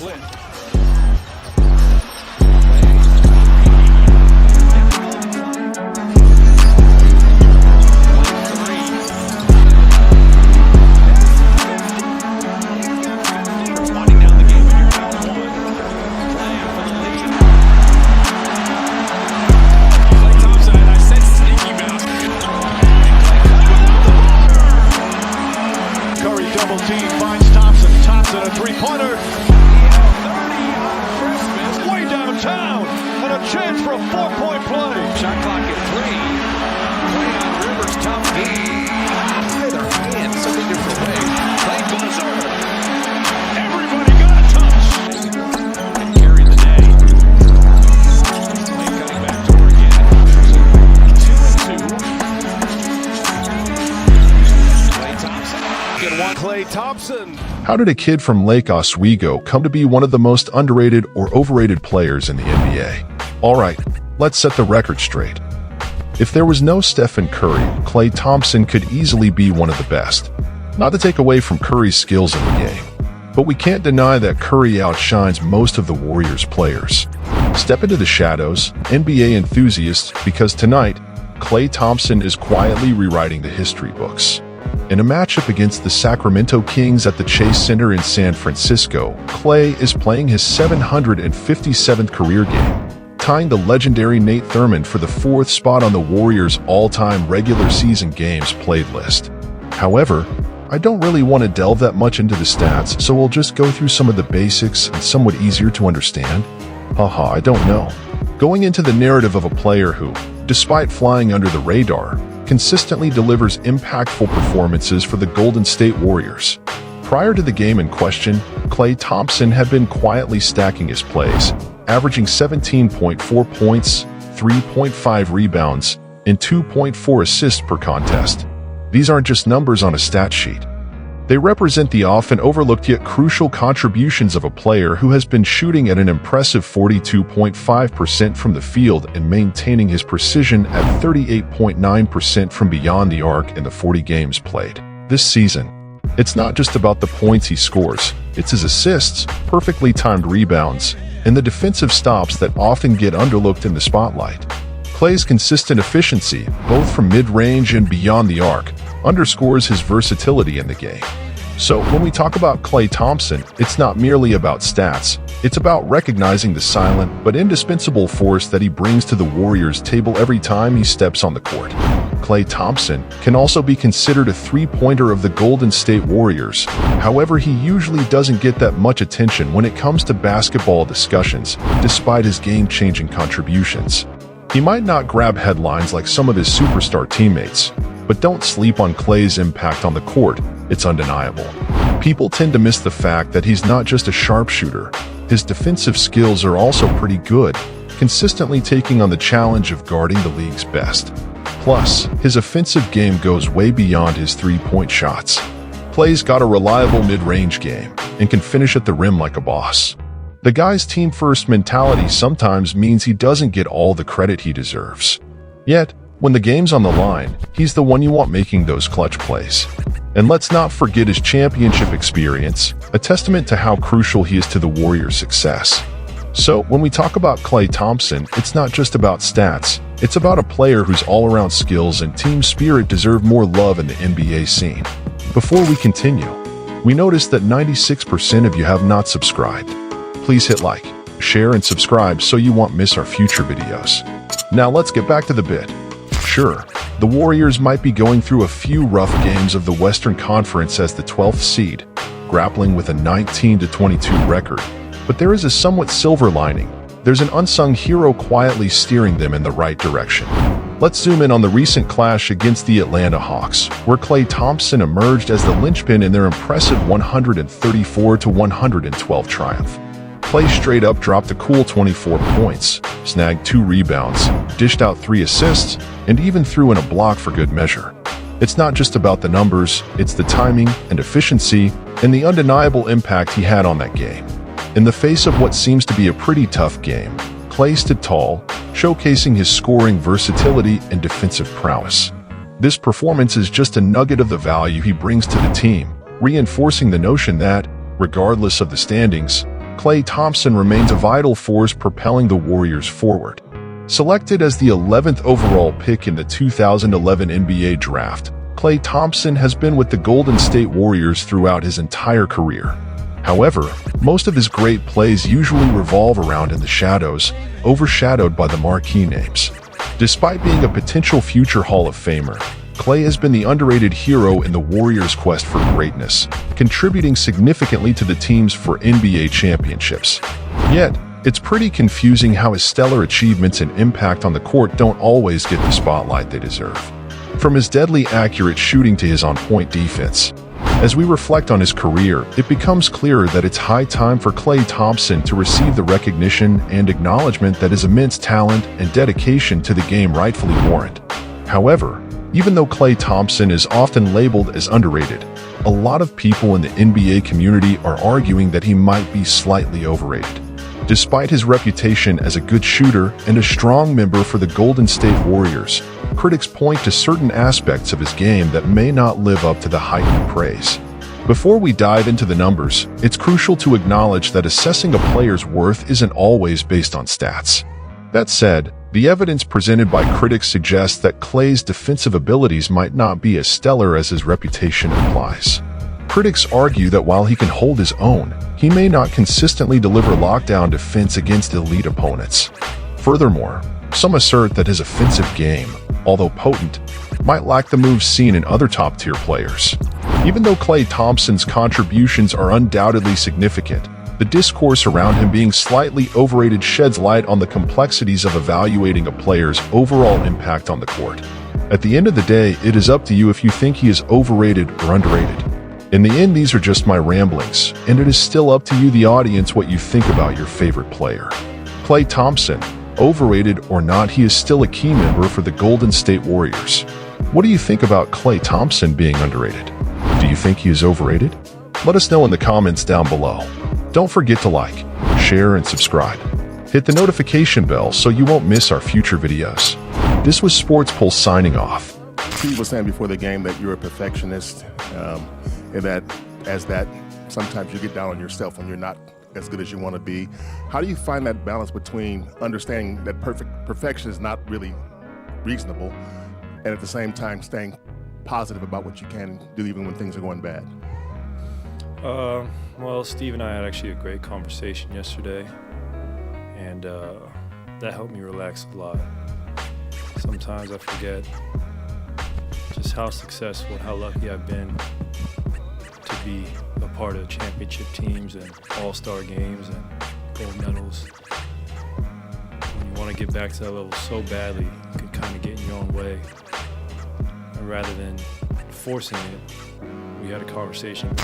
split. Double team finds Thompson. Thompson a three-pointer. 30 on Christmas. Way downtown. And a chance for a four-point play. Shot clock at 3. Play on Rivers. Tough D. Either hand, something different way. Play buzzer. Everybody got a touch. And carry the day. Play cutting back to her again. 2 and 2. Klay Thompson. Klay Thompson. How did a kid from Lake Oswego come to be one of the most underrated or overrated players in the NBA? Alright, let's set the record straight. If there was no Stephen Curry, Klay Thompson could easily be one of the best. Not to take away from Curry's skills in the game, but we can't deny that Curry outshines most of the Warriors players. Step into the shadows, NBA enthusiasts, because tonight, Klay Thompson is quietly rewriting the history books. In a matchup against the Sacramento Kings at the Chase Center in San Francisco, Klay is playing his 757th career game, tying the legendary Nate Thurmond for the 4th spot on the Warriors' all-time regular season games played list. However, I don't really want to delve that much into the stats, so we'll just go through some of the basics and somewhat easier to understand. I don't know. Going into the narrative of a player who, despite flying under the radar, consistently delivers impactful performances for the Golden State Warriors. Prior to the game in question, Klay Thompson had been quietly stacking his plays, averaging 17.4 points, 3.5 rebounds, and 2.4 assists per contest. These aren't just numbers on a stat sheet. They represent the often overlooked yet crucial contributions of a player who has been shooting at an impressive 42.5% from the field and maintaining his precision at 38.9% from beyond the arc in the 40 games played this season. It's not just about the points he scores, it's his assists, perfectly timed rebounds, and the defensive stops that often get underlooked in the spotlight. Klay's consistent efficiency, both from mid-range and beyond the arc, underscores his versatility in the game. So when we talk about Klay Thompson, it's not merely about stats, it's about recognizing the silent but indispensable force that he brings to the Warriors' table every time he steps on the court. Klay Thompson can also be considered a three-pointer of the Golden State Warriors. However, he usually doesn't get that much attention when it comes to basketball discussions, despite his game-changing contributions. He might not grab headlines like some of his superstar teammates, but don't sleep on Klay's impact on the court, it's undeniable. People tend to miss the fact that he's not just a sharpshooter, his defensive skills are also pretty good, consistently taking on the challenge of guarding the league's best. Plus, his offensive game goes way beyond his three-point shots. Klay's got a reliable mid-range game and can finish at the rim like a boss. The guy's team-first mentality sometimes means he doesn't get all the credit he deserves. Yet, when the game's on the line, he's the one you want making those clutch plays. And let's not forget his championship experience, a testament to how crucial he is to the Warriors' success. So, when we talk about Klay Thompson, it's not just about stats, it's about a player whose all-around skills and team spirit deserve more love in the NBA scene. Before we continue, we noticed that 96% of you have not subscribed. Please hit like, share, and subscribe so you won't miss our future videos. Now let's get back to the bit. Sure, the Warriors might be going through a few rough games of the Western Conference as the 12th seed, grappling with a 19-22 record, but there is a somewhat silver lining. There's an unsung hero quietly steering them in the right direction. Let's zoom in on the recent clash against the Atlanta Hawks, where Klay Thompson emerged as the linchpin in their impressive 134-112 triumph. Klay straight up dropped a cool 24 points, snagged 2 rebounds, dished out 3 assists, and even threw in a block for good measure. It's not just about the numbers, it's the timing and efficiency and the undeniable impact he had on that game. In the face of what seems to be a pretty tough game, Klay stood tall, showcasing his scoring versatility and defensive prowess. This performance is just a nugget of the value he brings to the team, reinforcing the notion that, regardless of the standings, Klay Thompson remains a vital force propelling the Warriors forward. Selected as the 11th overall pick in the 2011 NBA Draft, Klay Thompson has been with the Golden State Warriors throughout his entire career. However, most of his great plays usually revolve around in the shadows, overshadowed by the marquee names. Despite being a potential future Hall of Famer, Klay has been the underrated hero in the Warriors' quest for greatness, contributing significantly to the teams for NBA championships. Yet, it's pretty confusing how his stellar achievements and impact on the court don't always get the spotlight they deserve. From his deadly accurate shooting to his on-point defense. As we reflect on his career, it becomes clearer that it's high time for Klay Thompson to receive the recognition and acknowledgement that his immense talent and dedication to the game rightfully warrant. However, even though Klay Thompson is often labeled as underrated, a lot of people in the NBA community are arguing that he might be slightly overrated. Despite his reputation as a good shooter and a strong member for the Golden State Warriors, critics point to certain aspects of his game that may not live up to the heightened praise. Before we dive into the numbers, it's crucial to acknowledge that assessing a player's worth isn't always based on stats. That said, the evidence presented by critics suggests that Klay's defensive abilities might not be as stellar as his reputation implies. Critics argue that while he can hold his own, he may not consistently deliver lockdown defense against elite opponents. Furthermore, some assert that his offensive game, although potent, might lack the moves seen in other top-tier players. Even though Klay Thompson's contributions are undoubtedly significant, the discourse around him being slightly overrated sheds light on the complexities of evaluating a player's overall impact on the court. At the end of the day, it is up to you if you think he is overrated or underrated. In the end, these are just my ramblings, and it is still up to you, the audience, what you think about your favorite player. Klay Thompson, overrated or not, he is still a key member for the Golden State Warriors. What do you think about Klay Thompson being underrated? Do you think he is overrated? Let us know in the comments down below. Don't forget to like, share, and subscribe. Hit the notification bell so you won't miss our future videos. This was sportsPVLSE signing off. Steve was saying before the game that you're a perfectionist, and that sometimes you get down on yourself when you're not as good as you want to be. How do you find that balance between understanding that perfection is not really reasonable, and at the same time staying positive about what you can do even when things are going bad? Well, Steve and I had actually a great conversation yesterday, and that helped me relax a lot. Sometimes I forget just how successful and how lucky I've been to be a part of championship teams and all-star games and gold medals. When you want to get back to that level so badly, you can kind of get in your own way. And rather than forcing it, we had a conversation.